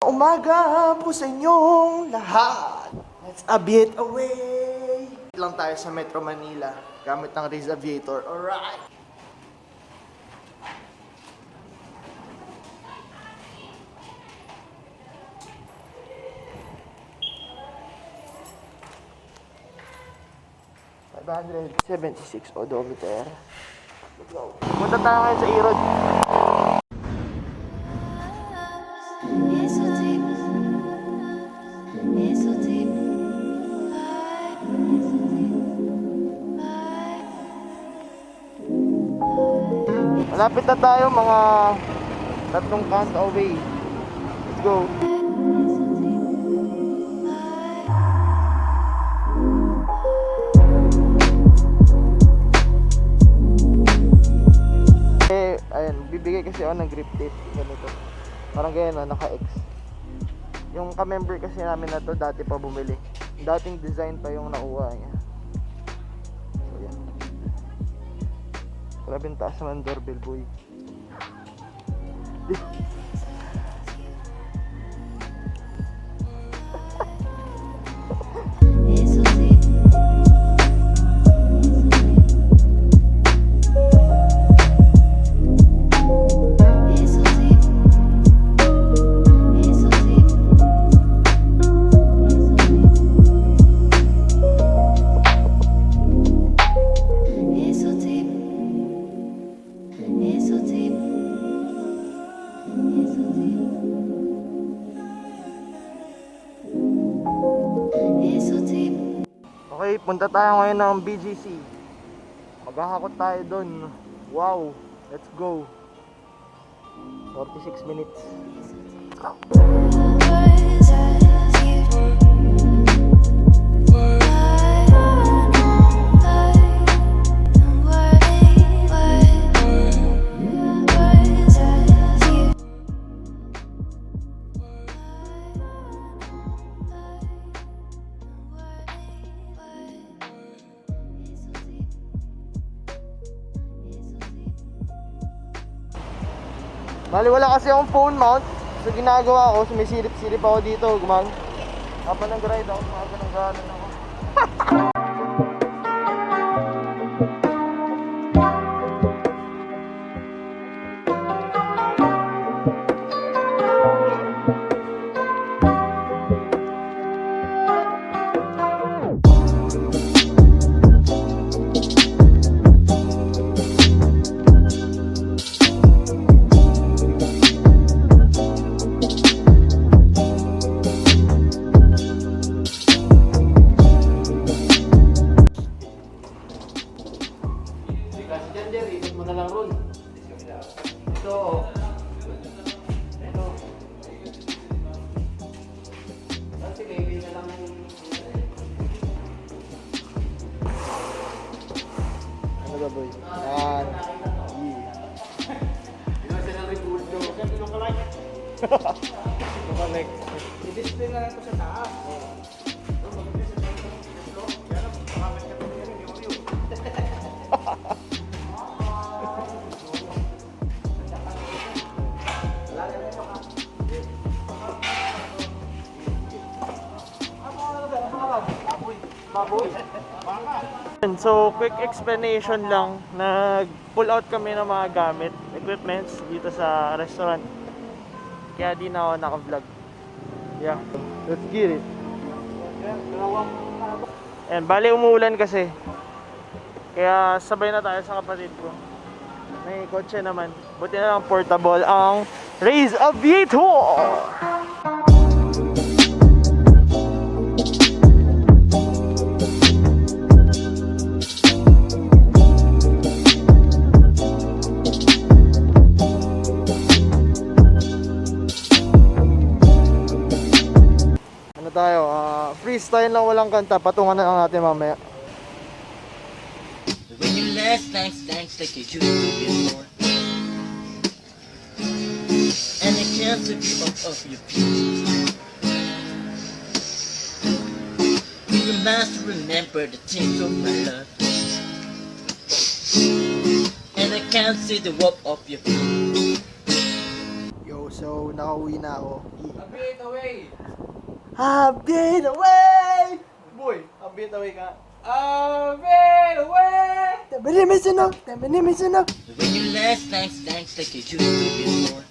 Umaga po sa inyong lahat. Let's aviate away. Lang tayo sa Metro Manila gamit ng Riz Aviator. Alright. $576 odometer. Let's go. Punta tayo ngayon sa Erod. It's so deep. It's so deep. Malapit na tayo, mga 3 count away. Let's go. Ayun, bibigay kasi ako ng grip tape. Ganito. Parang ganyan, naka-X. Yung ka-member kasi namin na to, dati pa bumili. Dating design pa yung nakuha niya. So, yan. Grabe yung taas naman doorbell, boy. It's so deep. It's so deep. It's so deep. It's so deep. It's so deep. It's so deep. It's so deep. Okay, punta tayo ngayon ng BGC. Maghahakot tayo dun. Wow, let's go. 46 minutes. Let's go. Bali wala kasi akong phone mount. So ginagawa ko, sumisilip-silip ako dito. Habang nag-ride ako, gumagano'n ako. Ikot mo na lang ron. Ito. Ito. Kasi baby na lang yung... Ano ba boy? Yan. Ito sila ng report ko. Siyempre nung kalike. Nung kalike. I-display na lang ito sa taas. Ito mag-display sa taas. Kaya lang, makamit ka ito yan. Yung review. So, quick explanation lang. Nag-pull out kami ng mga gamit, equipments dito sa restaurant. Kaya di na ako naka-vlog. Yeah, let's get it. And bali umuulan kasi. Kaya sabay na tayo sa kapatid ko. May kotse naman. Buti na lang portable ang Riz Aviator! Tayo, freestyle lang, walang kanta, patungan na lang natin mamaya. When you last thanks like you used to before, and it can't be off your feet. You must remember the things of my love, and I can't see the warp of your feet. Yo, what's So, nakauwi na ako. A bit away. A bit away! Boy, a bit away ka. A bit away. Tabi ni may sunog! Tabi ni may sunog! When you last thanks like you used to before.